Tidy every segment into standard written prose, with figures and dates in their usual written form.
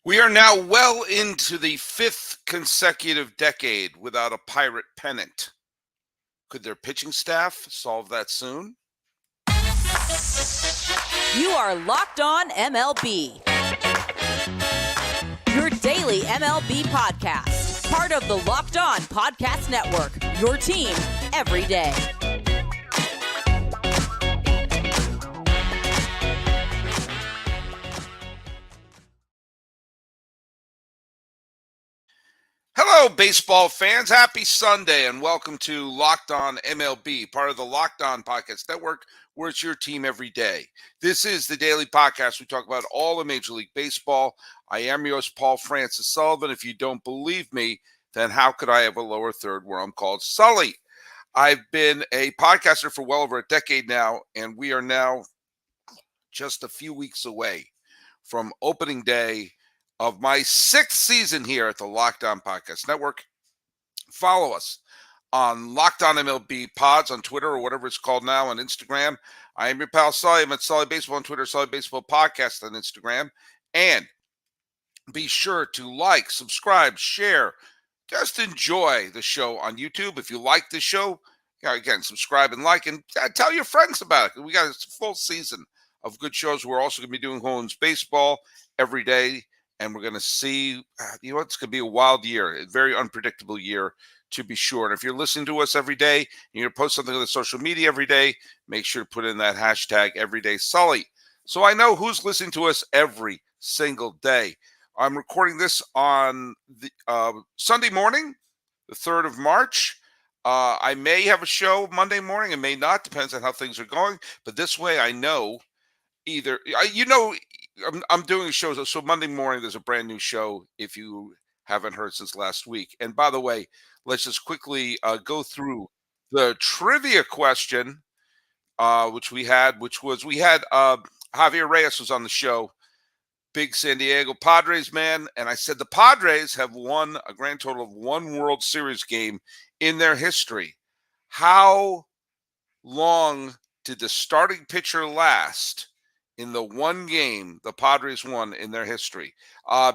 We are now well into the fifth consecutive decade without a Pirate pennant. Could their pitching staff solve that soon? You are Locked On MLB, your daily MLB podcast. Part of the Locked On Podcast Network, your team every day. Hello, baseball fans. Happy Sunday and welcome to Locked On MLB, part of the Locked On Podcast Network, where it's your team every day. This is the daily podcast. We talk about all of Major League Baseball. I am your host, Paul Francis Sullivan. If you don't believe me, then how could I have a lower third where I'm called Sully? I've been a podcaster for well over a decade now, and we are now just a few weeks away from opening day of my sixth season here at the Locked On Podcast Network. Follow us on Locked On MLB Pods on Twitter or whatever it's called now on Instagram. I am your pal Sully. I'm at Sully Baseball on Twitter, Sully Baseball Podcast on Instagram. And be sure to like, subscribe, share. Just enjoy the show on YouTube. If you like the show, again, subscribe and like, and tell your friends about it. We got a full season of good shows. We're also going to be doing Women's Baseball every day. And we're going to see, it's going to be a wild year, a very unpredictable year, to be sure. And if you're listening to us every day, and you're going to post something on the social media every day, make sure to put in that hashtag #EverydaySully. So I know who's listening to us every single day. I'm recording this on the Sunday morning, the 3rd of March. I may have a show Monday morning and may not, depends on how things are going. But this way I know I'm doing a show. So Monday morning, there's a brand new show if you haven't heard since last week. And by the way, let's just quickly go through the trivia question, which we had Javier Reyes was on the show, big San Diego Padres man. And I said the Padres have won a grand total of one World Series game in their history. How long did the starting pitcher last in the one game the Padres won in their history?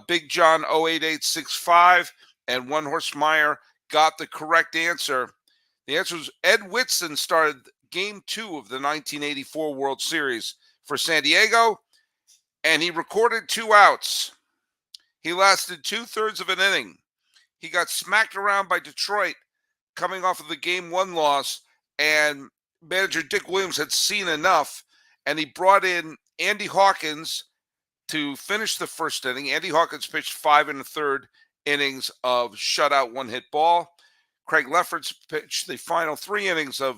Big John 08865 and One Horse Meyer got the correct answer. The answer was Ed Whitson started Game 2 of the 1984 World Series for San Diego, and he recorded 2 outs. He lasted 2/3 of an inning. He got smacked around by Detroit coming off of the Game 1 loss, and manager Dick Williams had seen enough, and he brought in Andy Hawkins to finish the first inning. Andy Hawkins pitched 5 1/3 innings of shutout one-hit ball. Craig Lefferts pitched the final 3 innings of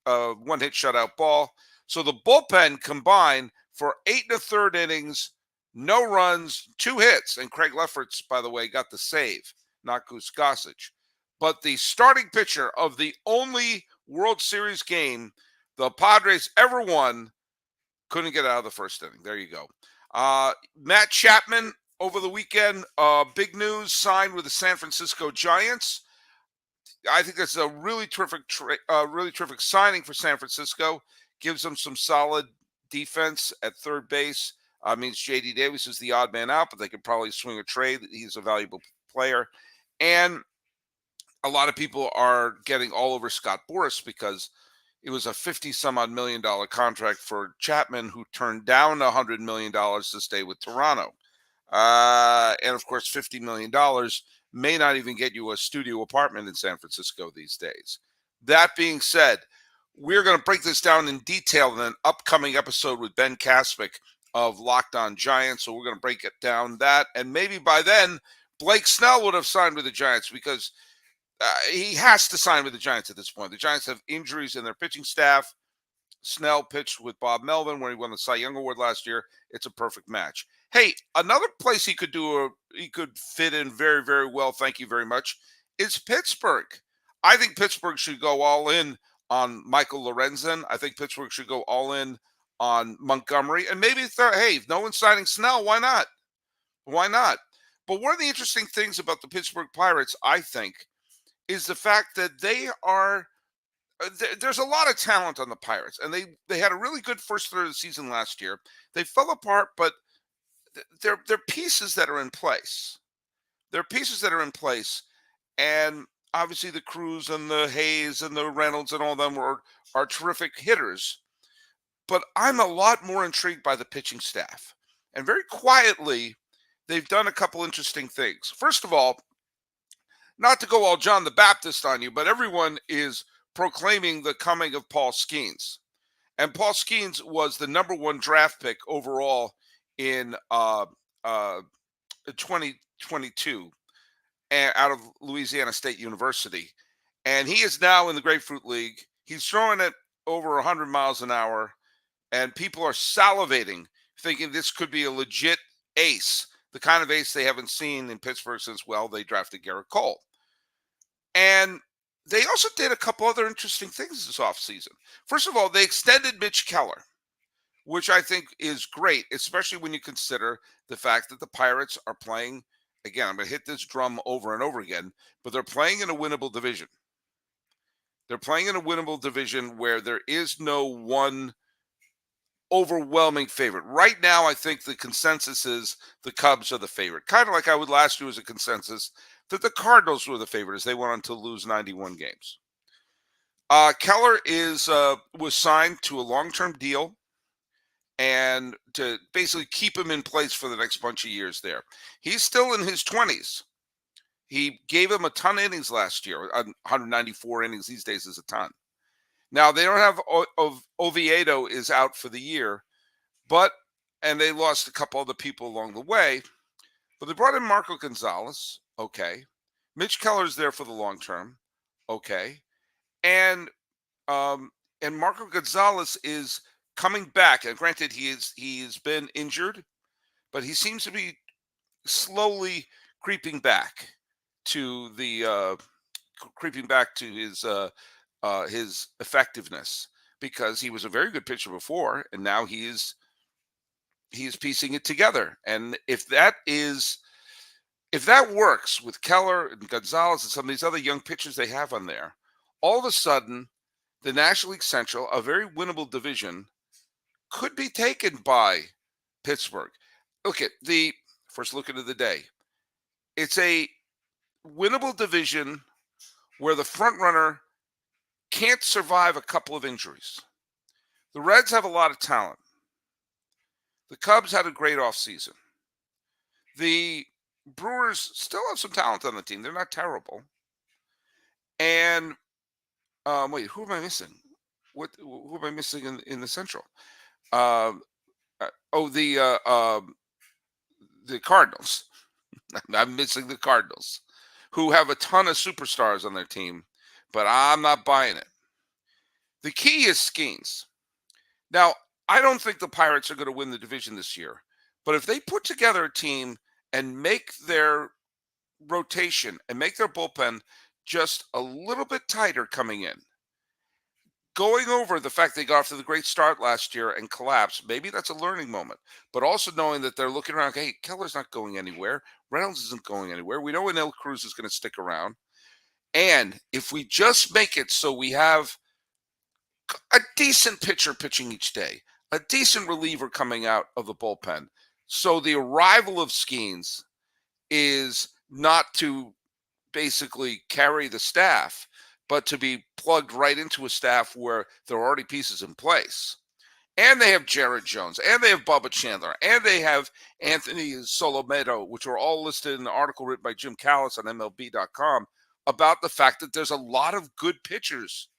one-hit shutout ball. So the bullpen combined for 8 1/3 innings, no runs, 2 hits. And Craig Lefferts, by the way, got the save, not Goose Gossage. But the starting pitcher of the only World Series game the Padres ever won couldn't get out of the first inning. There you go. Matt Chapman over the weekend, big news, signed with the San Francisco Giants. I think that's a really terrific signing for San Francisco. Gives them some solid defense at third base. Means J.D. Davis is the odd man out, but they could probably swing a trade. He's a valuable player. And a lot of people are getting all over Scott Boras because it was a $50-some-odd million contract for Chapman, who turned down $100 million to stay with Toronto. And, of course, $50 million may not even get you a studio apartment in San Francisco these days. That being said, we're going to break this down in detail in an upcoming episode with Ben Kaspick of Locked On Giants. So we're going to break it down that. And maybe by then, Blake Snell would have signed with the Giants because he has to sign with the Giants at this point. The Giants have injuries in their pitching staff. Snell pitched with Bob Melvin when he won the Cy Young Award last year. It's a perfect match. Hey, another place he could fit in very, very well, thank you very much, is Pittsburgh. I think Pittsburgh should go all in on Michael Lorenzen. I think Pittsburgh should go all in on Montgomery. And maybe, if no one's signing Snell, why not? Why not? But one of the interesting things about the Pittsburgh Pirates, I think, is the fact that there's a lot of talent on the Pirates, and they had a really good first third of the season last year. They fell apart, but they're pieces that are in place. They're pieces that are in place, and obviously the Cruz and the Hayes and the Reynolds and all of them are terrific hitters. But I'm a lot more intrigued by the pitching staff. And very quietly, they've done a couple interesting things. First of all, not to go all John the Baptist on you, but everyone is proclaiming the coming of Paul Skenes. And Paul Skenes was the number one draft pick overall in 2022 out of Louisiana State University. And he is now in the Grapefruit League. He's throwing it over 100 miles an hour, and people are salivating, thinking this could be a legit ace, the kind of ace they haven't seen in Pittsburgh since, well, they drafted Garrett Cole. And they also did a couple other interesting things this offseason. First of all, they extended Mitch Keller, which I think is great, especially when you consider the fact that the Pirates are playing, again, I'm going to hit this drum over and over again, but they're playing in a winnable division. They're playing in a winnable division where there is no one overwhelming favorite. Right now, I think the consensus is the Cubs are the favorite. Kind of like I would last year as a consensus that the Cardinals were the favorite as they went on to lose 91 games. Keller was signed to a long-term deal and to basically keep him in place for the next bunch of years there. He's still in his 20s. He gave him a ton of innings last year. 194 innings these days is a ton. Now, they don't have Oviedo is out for the year, and they lost a couple other people along the way, but they brought in Marco Gonzales. Okay. Mitch Keller's there for the long term. Okay. And Marco Gonzales is coming back. And granted, he's been injured, but he seems to be slowly creeping back to his effectiveness, because he was a very good pitcher before, and now he's piecing it together. And if that works with Keller and Gonzales and some of these other young pitchers they have on there, all of a sudden the National League Central, a very winnable division, could be taken by Pittsburgh. Look at the first look of the day. It's a winnable division where the front runner can't survive a couple of injuries. The Reds have a lot of talent. The Cubs had a great offseason. The Brewers still have some talent on the team. They're not terrible. And wait, who am I missing? Who am I missing in the Central? The Cardinals. I'm missing the Cardinals, who have a ton of superstars on their team, but I'm not buying it. The key is Skenes. Now, I don't think the Pirates are going to win the division this year, but if they put together a team and make their rotation and make their bullpen just a little bit tighter coming in, going over the fact they got off to the great start last year and collapsed, maybe that's a learning moment, but also knowing that they're looking around, hey, Keller's not going anywhere. Reynolds isn't going anywhere. We know Anil Cruz is going to stick around. And if we just make it so we have a decent pitcher pitching each day, a decent reliever coming out of the bullpen, so the arrival of Skenes is not to basically carry the staff, but to be plugged right into a staff where there are already pieces in place. And they have Jared Jones, and they have Bubba Chandler, and they have Anthony Solometo, which are all listed in an article written by Jim Callis on MLB.com about the fact that there's a lot of good pitchers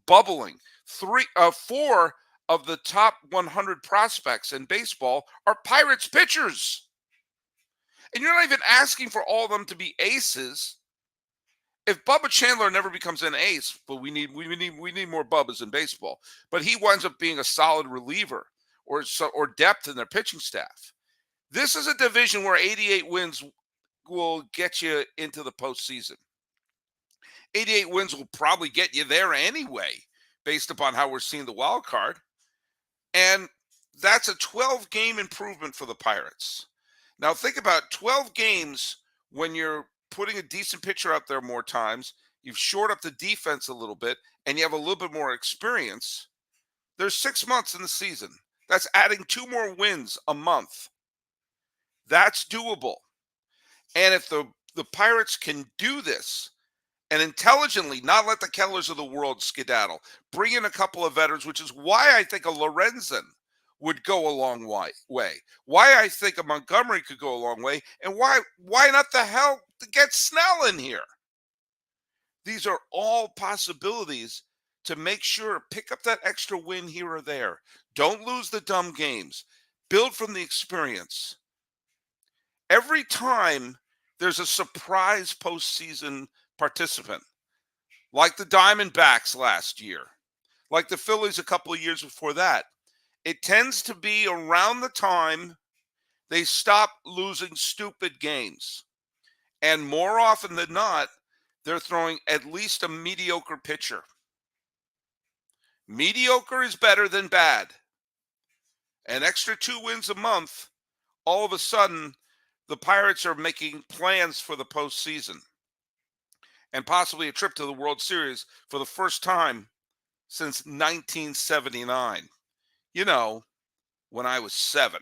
bubbling. 4 of the top 100 prospects in baseball are Pirates pitchers. And you're not even asking for all of them to be aces. If Bubba Chandler never becomes an ace, but we need more Bubbas in baseball. But he winds up being a solid reliever or depth in their pitching staff. This is a division where 88 wins will get you into the postseason. 88 wins will probably get you there anyway, based upon how we're seeing the wild card. And that's a 12-game improvement for the Pirates. Now think about 12 games when you're putting a decent pitcher out there more times, you've shored up the defense a little bit, and you have a little bit more experience. There's 6 months in the season. That's adding 2 more wins a month. That's doable. And if the Pirates can do this and intelligently not let the Kellers of the world skedaddle, bring in a couple of veterans, which is why I think a Lorenzen would go a long way. Why I think a Montgomery could go a long way, and why not the hell to get Snell in here? These are all possibilities to make sure pick up that extra win here or there. Don't lose the dumb games. Build from the experience. Every time there's a surprise postseason participant, like the Diamondbacks last year, like the Phillies a couple of years before that, it tends to be around the time they stop losing stupid games. And more often than not, they're throwing at least a mediocre pitcher. Mediocre is better than bad. An extra 2 wins a month, all of a sudden, the Pirates are making plans for the postseason and possibly a trip to the World Series for the first time since 1979. You know, when I was 7.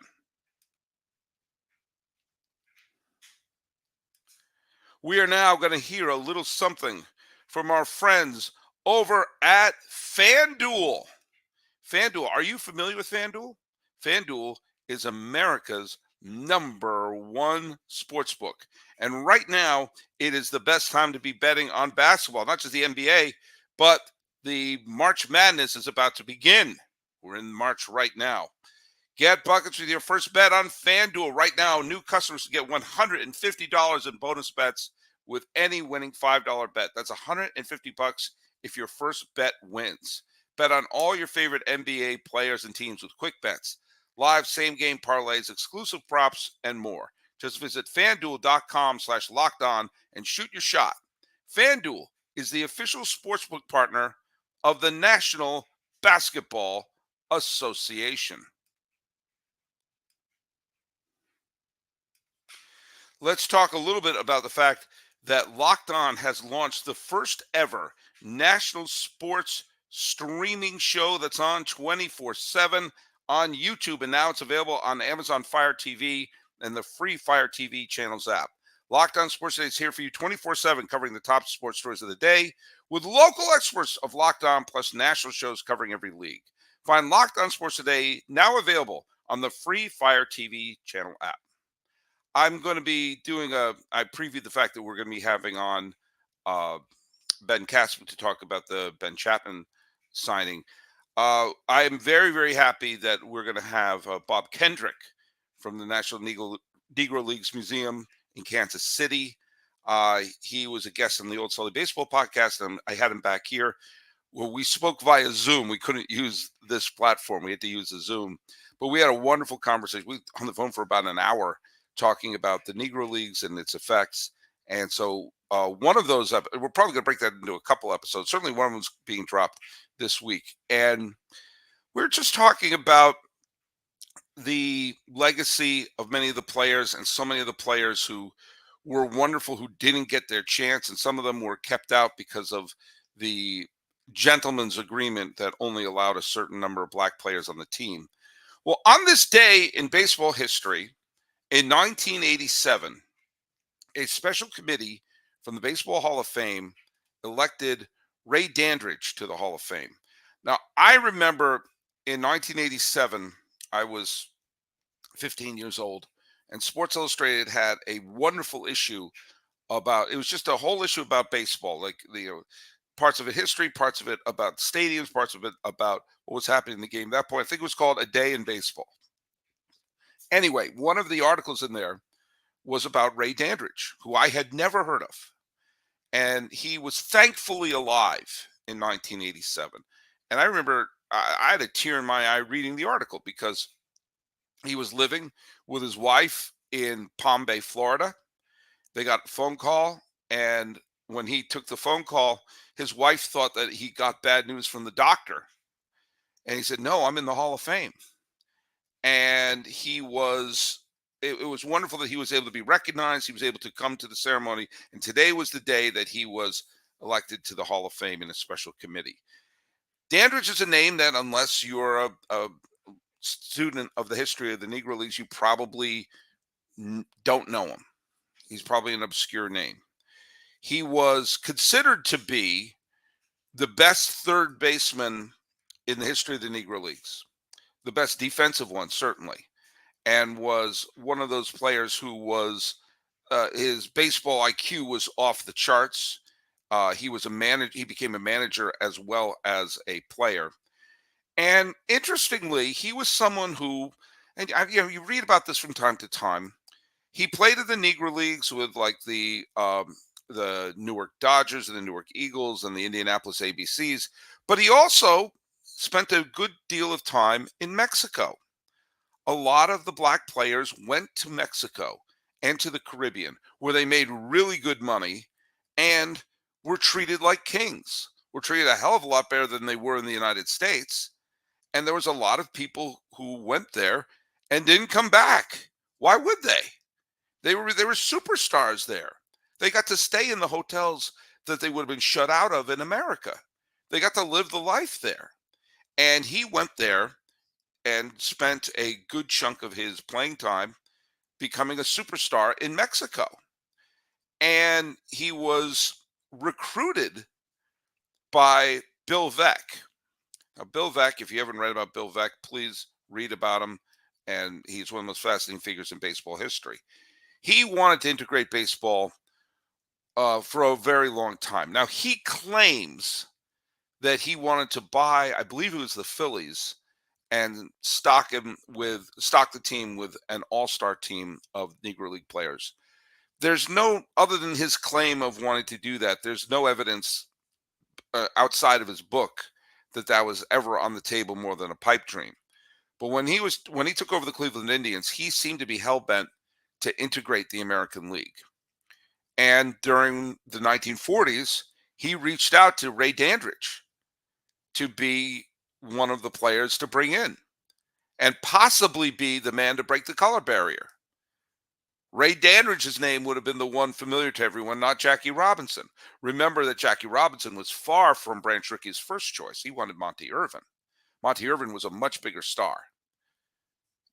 We are now going to hear a little something from our friends over at FanDuel. FanDuel, are you familiar with FanDuel? FanDuel is America's #1 sportsbook. And right now, it is the best time to be betting on basketball, not just the NBA, but the March Madness is about to begin. We're in March right now. Get buckets with your first bet on FanDuel. Right now, new customers can get $150 in bonus bets with any winning $5 bet. That's $150 if your first bet wins. Bet on all your favorite NBA players and teams with quick bets, live same-game parlays, exclusive props, and more. Just visit FanDuel.com/lockedon and shoot your shot. FanDuel is the official sportsbook partner of the National Basketball Association. Let's talk a little bit about the fact that Locked On has launched the first ever national sports streaming show that's on 24/7 on YouTube, and now it's available on Amazon Fire TV and the free Fire TV channels app. Locked On Sports Today is here for you 24/7, covering the top sports stories of the day with local experts of Locked On plus national shows covering every league. Find Locked On Sports Today now available on the free Fire TV channel app. I'm going to be doing I previewed the fact that we're going to be having on Ben Casper to talk about the Ben Chapman signing. I am very, very happy that we're going to have Bob Kendrick from the National Negro Leagues Museum in Kansas City. He was a guest on the Old Sully Baseball podcast, and I had him back here. Well, we spoke via Zoom. We couldn't use this platform. We had to use the Zoom. But we had a wonderful conversation. We were on the phone for about an hour talking about the Negro Leagues and its effects. And so one of those, we're probably going to break that into a couple episodes. Certainly one of them's being dropped this week. And we're just talking about the legacy of many of the players and so many of the players who were wonderful, who didn't get their chance. And some of them were kept out because of the gentleman's agreement that only allowed a certain number of black players on the team. Well, on this day in baseball history, in 1987, a special committee from the Baseball Hall of Fame elected Ray Dandridge to the Hall of Fame. Now, I remember in 1987, I was 15 years old, and Sports Illustrated had a wonderful issue about, it was just a whole issue about baseball, like parts of it history, parts of it about stadiums, parts of it about what was happening in the game. At that point, I think it was called A Day in Baseball. Anyway, one of the articles in there was about Ray Dandridge, who I had never heard of. And he was thankfully alive in 1987. And I remember I had a tear in my eye reading the article because he was living with his wife in Palm Bay, Florida. They got a phone call, and when he took the phone call, his wife thought that he got bad news from the doctor. And he said, "No, I'm in the Hall of Fame." And it was wonderful that he was able to be recognized. He was able to come to the ceremony. And today was the day that he was elected to the Hall of Fame in a special committee. Dandridge is a name that, unless you're a student of the history of the Negro Leagues, you probably Don't know him. He's probably an obscure name. He was considered to be the best third baseman in the history of the Negro Leagues, the best defensive one, certainly, and was one of those players who was his baseball IQ was off the charts. He was a manager. He became a manager as well as a player. And interestingly, he was someone who, and you read about this from time to time. He played in the Negro Leagues with like the Newark Dodgers and the Newark Eagles and the Indianapolis ABCs, but he also spent a good deal of time in Mexico. A lot of the black players went to Mexico and to the Caribbean, where they made really good money and were treated like kings. Were treated a hell of a lot better than they were in the United States. And there was a lot of people who went there and didn't come back. Why would they? They were superstars there. They got to stay in the hotels that they would have been shut out of in America. They got to live the life there. And he went there and spent a good chunk of his playing time becoming a superstar in Mexico. And he was recruited by Bill Veeck. Now, Bill Veeck, if you haven't read about Bill Veeck, please read about him. And he's one of the most fascinating figures in baseball history. He wanted to integrate baseball for a very long time. Now, he claims that he wanted to buy, I believe it was the Phillies, and stock the team with an all-star team of Negro League players. There's no, other than his claim of wanting to do that, there's no evidence outside of his book that was ever on the table more than a pipe dream. But when he took over the Cleveland Indians, he seemed to be hell-bent to integrate the American League. And during the 1940s, he reached out to Ray Dandridge to be one of the players to bring in and possibly be the man to break the color barrier. Ray Dandridge's name would have been the one familiar to everyone, not Jackie Robinson. Remember that Jackie Robinson was far from Branch Rickey's first choice. He wanted Monty Irvin. Monty Irvin was a much bigger star.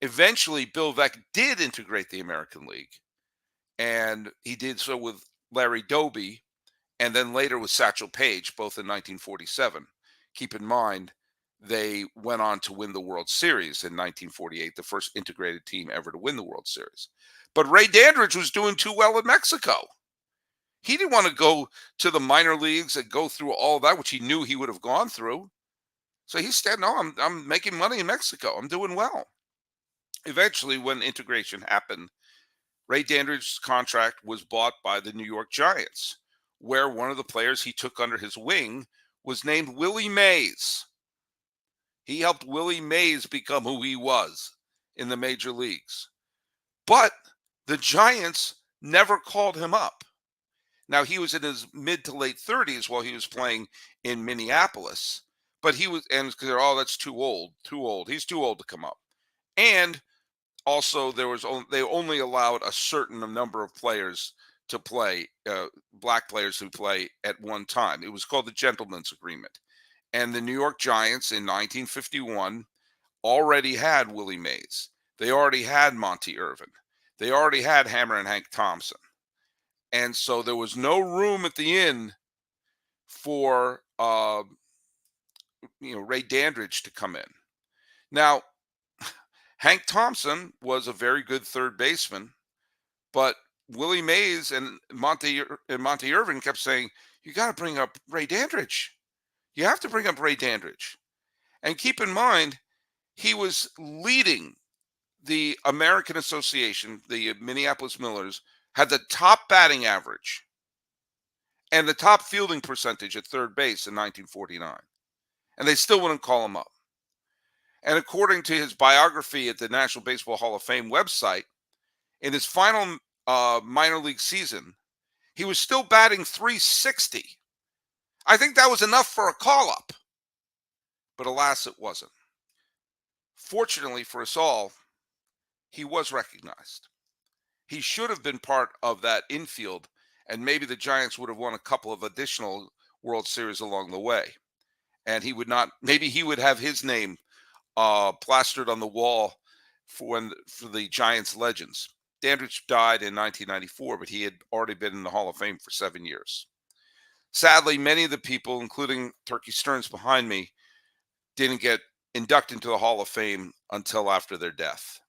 Eventually, Bill Veeck did integrate the American League, and he did so with Larry Doby, and then later with Satchel Paige, both in 1947. Keep in mind, they went on to win the World Series in 1948, the first integrated team ever to win the World Series. But Ray Dandridge was doing too well in Mexico. He didn't want to go to the minor leagues and go through all that, which he knew he would have gone through. So he said, no, I'm making money in Mexico. I'm doing well. Eventually, when integration happened, Ray Dandridge's contract was bought by the New York Giants, where one of the players he took under his wing was named Willie Mays. He helped Willie Mays become who he was in the major leagues. But the Giants never called him up. Now, he was in his mid to late 30s while he was playing in Minneapolis. But he was, and oh, that's too old. He's too old to come up. And also, they only allowed a certain number of players to play, black players who play at one time. It was called the Gentleman's Agreement. And the New York Giants in 1951 already had Willie Mays. They already had Monty Irvin. They already had Hammer and Hank Thompson. And so there was no room at the inn for Ray Dandridge to come in. Now, Hank Thompson was a very good third baseman, but Willie Mays and Monty Irvin kept saying, you got to bring up Ray Dandridge. You have to bring up Ray Dandridge. And keep in mind, he was leading the American Association, the Minneapolis Millers, had the top batting average and the top fielding percentage at third base in 1949. And they still wouldn't call him up. And according to his biography at the National Baseball Hall of Fame website, in his final minor league season, he was still batting .360. I think that was enough for a call-up. But alas, it wasn't. Fortunately for us all, he was recognized. He should have been part of that infield, and maybe the Giants would have won a couple of additional World Series along the way. And he would not, maybe he would have his name plastered on the wall for the Giants legends. Dandridge died in 1994, but he had already been in the Hall of Fame for 7 years. Sadly, many of the people, including Turkey Stearns behind me, didn't get inducted into the Hall of Fame until after their death.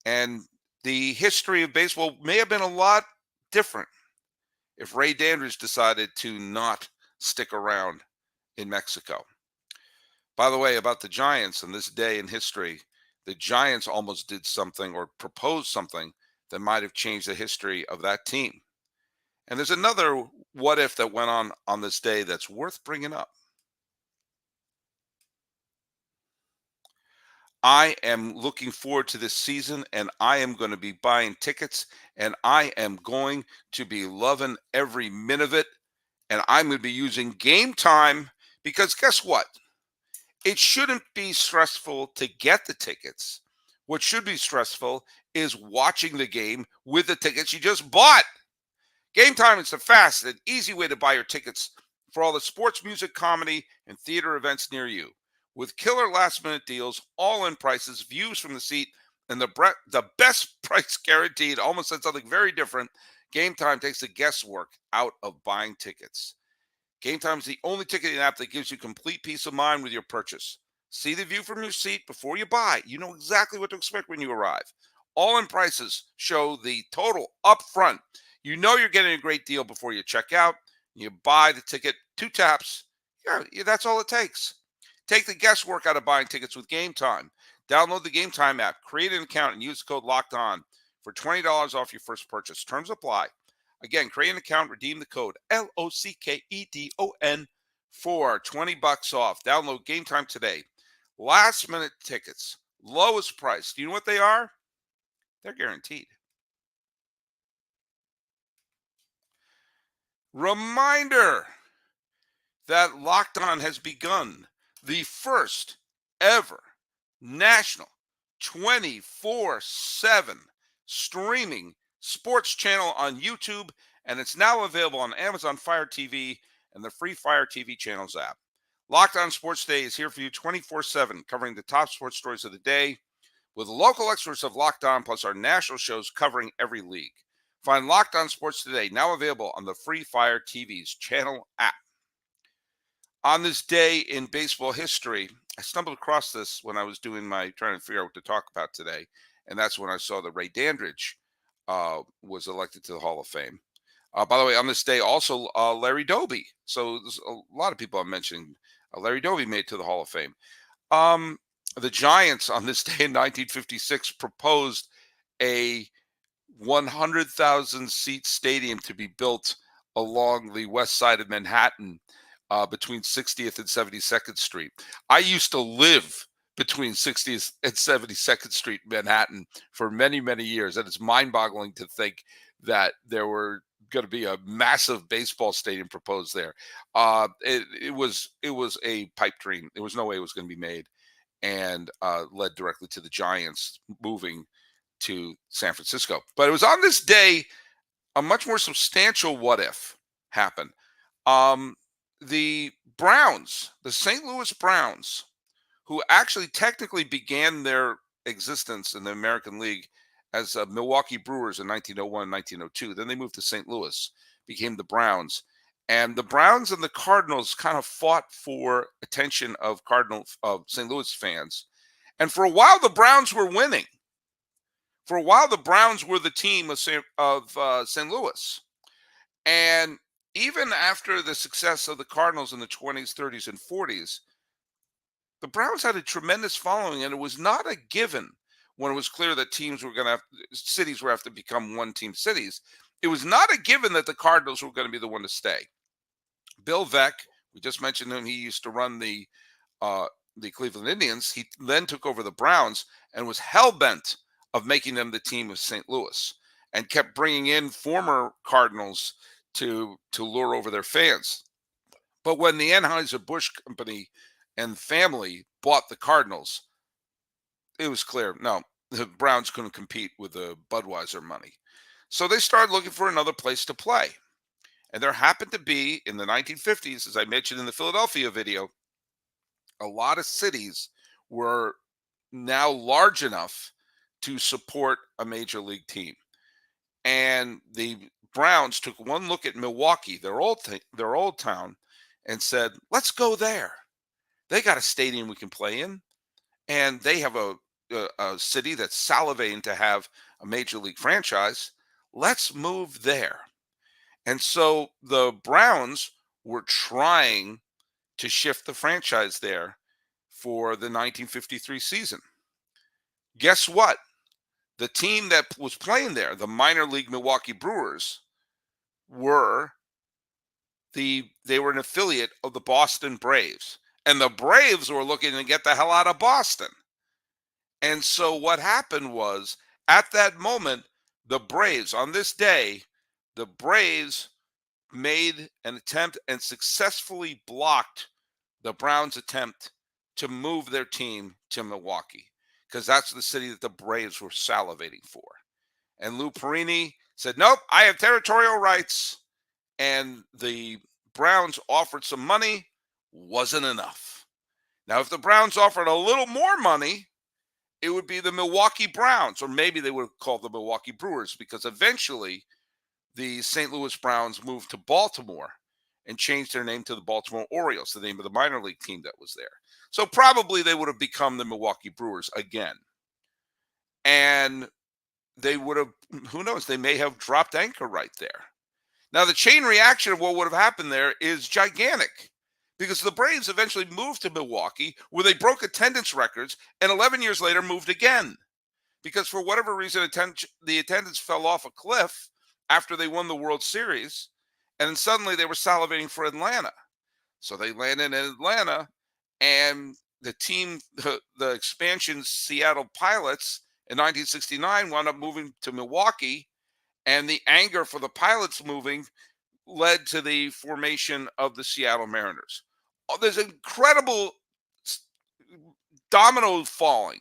And the history of baseball may have been a lot different if Ray Dandridge decided to not stick around in Mexico. By the way, about the Giants on this day in history, the Giants almost did something or proposed something that might have changed the history of that team. And there's another what if that went on this day that's worth bringing up. I am looking forward to this season, and I am going to be buying tickets, and I am going to be loving every minute of it. And I'm going to be using Gametime because guess what? It shouldn't be stressful to get the tickets. What should be stressful is watching the game with the tickets you just bought. Gametime is the fast and easy way to buy your tickets for all the sports, music, comedy, and theater events near you. With killer last-minute deals, all-in prices, views from the seat, and the best price guaranteed, almost said something very different, Gametime takes the guesswork out of buying tickets. Gametime is the only ticketing app that gives you complete peace of mind with your purchase. See the view from your seat before you buy. You know exactly what to expect when you arrive. All-in prices show the total up front. You know you're getting a great deal before you check out. You buy the ticket, 2 taps. Yeah, that's all it takes. Take the guesswork out of buying tickets with Gametime. Download the Gametime app, create an account, and use the code LOCKEDON for $20 off your first purchase. Terms apply. Again, create an account, redeem the code LOCKEDON for $20 off. Download Gametime today. Last minute tickets, lowest price. Do you know what they are? They're guaranteed. Reminder that Locked On has begun the first ever national 24/7 streaming sports channel on YouTube, and it's now available on Amazon Fire TV and the free Fire TV channels app. Locked On Sports Day is here for you 24/7, covering the top sports stories of the day with local experts of Locked On, plus our national shows covering every league. Find Locked On Sports Today, now available on the free Fire TV's channel app. On this day in baseball history, I stumbled across this when I was trying to figure out what to talk about today, and that's when I saw that Ray Dandridge was elected to the Hall of Fame. By the way, on this day, also Larry Doby. So there's a lot of people I'm mentioning. Larry Doby made it to the Hall of Fame. The Giants on this day in 1956 proposed a 100,000 seat stadium to be built along the west side of Manhattan between 60th and 72nd Street. I used to live between 60th and 72nd Street, Manhattan, for many, many years. And it's mind-boggling to think that there were going to be a massive baseball stadium proposed there. It was a pipe dream. There was no way it was going to be made, and led directly to the Giants moving to San Francisco. But it was on this day a much more substantial what if happened. The Browns, the St. Louis Browns, who actually technically began their existence in the American League as Milwaukee Brewers in 1901, 1902. Then they moved to St. Louis, became the Browns. And the Browns and the Cardinals kind of fought for attention of St. Louis fans. And for a while, the Browns were winning. For a while, the Browns were the team of St. Louis. And even after the success of the Cardinals in the 20s, 30s, and 40s, the Browns had a tremendous following, and it was not a given when it was clear that cities were going to have to become one-team cities. It was not a given that the Cardinals were going to be the one to stay. Bill Veeck, we just mentioned him, he used to run the Cleveland Indians. He then took over the Browns and was hell-bent of making them the team of St. Louis, and kept bringing in former Cardinals to lure over their fans. But when the Anheuser-Busch Company and family bought the Cardinals, it was clear, no, the Browns couldn't compete with the Budweiser money. So they started looking for another place to play. And there happened to be, in the 1950s, as I mentioned in the Philadelphia video, a lot of cities were now large enough to support a major league team. And the Browns took one look at Milwaukee, their old town, and said, "Let's go there. They got a stadium we can play in, and they have a city that's salivating to have a major league franchise. Let's move there." And so the Browns were trying to shift the franchise there for the 1953 season. Guess what? The team that was playing there, the minor league Milwaukee Brewers, were they were an affiliate of the Boston Braves. And the Braves were looking to get the hell out of Boston. And so what happened was, at that moment, the Braves, on this day, the Braves made an attempt and successfully blocked the Browns' attempt to move their team to Milwaukee, because that's the city that the Braves were salivating for. And Lou Perini said, "Nope, I have territorial rights." And the Browns offered some money, wasn't enough. Now, if the Browns offered a little more money, it would be the Milwaukee Browns, or maybe they would have called the Milwaukee Brewers, because eventually the St. Louis Browns moved to Baltimore and changed their name to the Baltimore Orioles, the name of the minor league team that was there. So probably they would have become the Milwaukee Brewers again. And they would have, who knows, they may have dropped anchor right there. Now, the chain reaction of what would have happened there is gigantic, because the Braves eventually moved to Milwaukee, where they broke attendance records, and 11 years later moved again. Because for whatever reason, the attendance fell off a cliff after they won the World Series, and then suddenly they were salivating for Atlanta. So they landed in Atlanta, and the team, the expansion Seattle Pilots in 1969, wound up moving to Milwaukee, and the anger for the Pilots moving led to the formation of the Seattle Mariners. There's incredible domino falling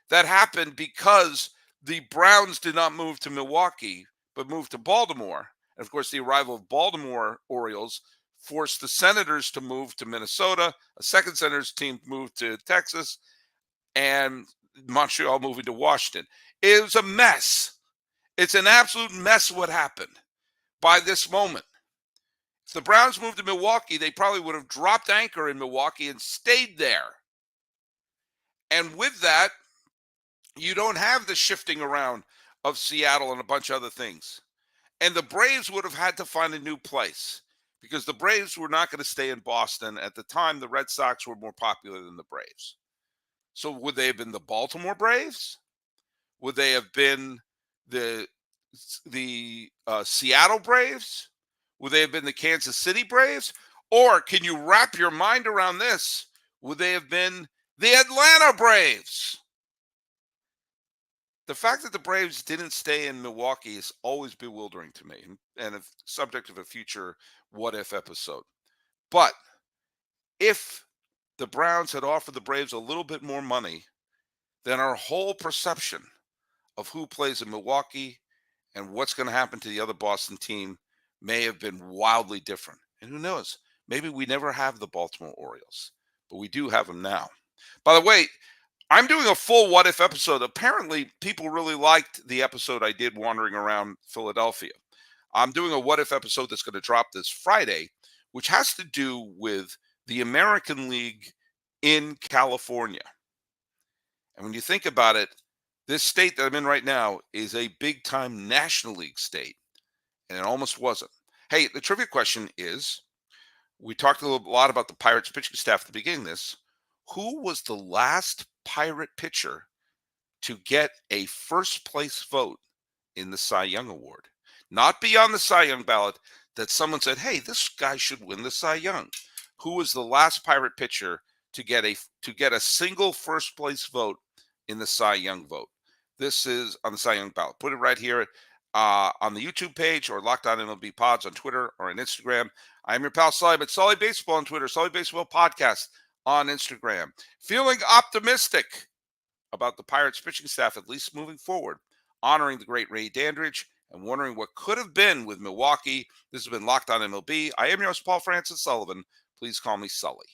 that happened because the Browns did not move to Milwaukee, but moved to Baltimore. And of course, the arrival of Baltimore Orioles forced the Senators to move to Minnesota. A second Senators team moved to Texas, and Montreal moving to Washington. It was a mess. It's an absolute mess what happened by this moment. If the Browns moved to Milwaukee, they probably would have dropped anchor in Milwaukee and stayed there. And with that, you don't have the shifting around of Seattle and a bunch of other things. And the Braves would have had to find a new place, because the Braves were not going to stay in Boston. At the time, the Red Sox were more popular than the Braves. So would they have been the Baltimore Braves? Would they have been the Seattle Braves? Would they have been the Kansas City Braves? Or can you wrap your mind around this? Would they have been the Atlanta Braves? The fact that the Braves didn't stay in Milwaukee is always bewildering to me, and a subject of a future What If episode. But if the Browns had offered the Braves a little bit more money, then our whole perception of who plays in Milwaukee and what's going to happen to the other Boston team may have been wildly different. And who knows? Maybe we never have the Baltimore Orioles, but we do have them now. By the way, I'm doing a full What If episode. Apparently, people really liked the episode I did wandering around Philadelphia. I'm doing a What If episode that's going to drop this Friday, which has to do with the American League in California. And when you think about it, this state that I'm in right now is a big-time National League state, and it almost wasn't. Hey, the trivia question is, we talked a lot about the Pirates pitching staff at the beginning of this. Who was the last Pirate pitcher to get a first-place vote in the Cy Young Award? Not beyond the Cy Young ballot, that someone said, hey, this guy should win the Cy Young. Who was the last Pirate pitcher to get a single first-place vote in the Cy Young vote? This is on the Cy Young ballot. Put it right here on the YouTube page, or Locked On MLB Pods on Twitter or on Instagram. I'm your pal Sully, but Sully Baseball on Twitter, Sully Baseball Podcast on Instagram. Feeling optimistic about the Pirates pitching staff, at least moving forward, honoring the great Ray Dandridge, and wondering what could have been with Milwaukee. This has been Locked On MLB. I am your host, Paul Francis Sullivan. Please call me Sully.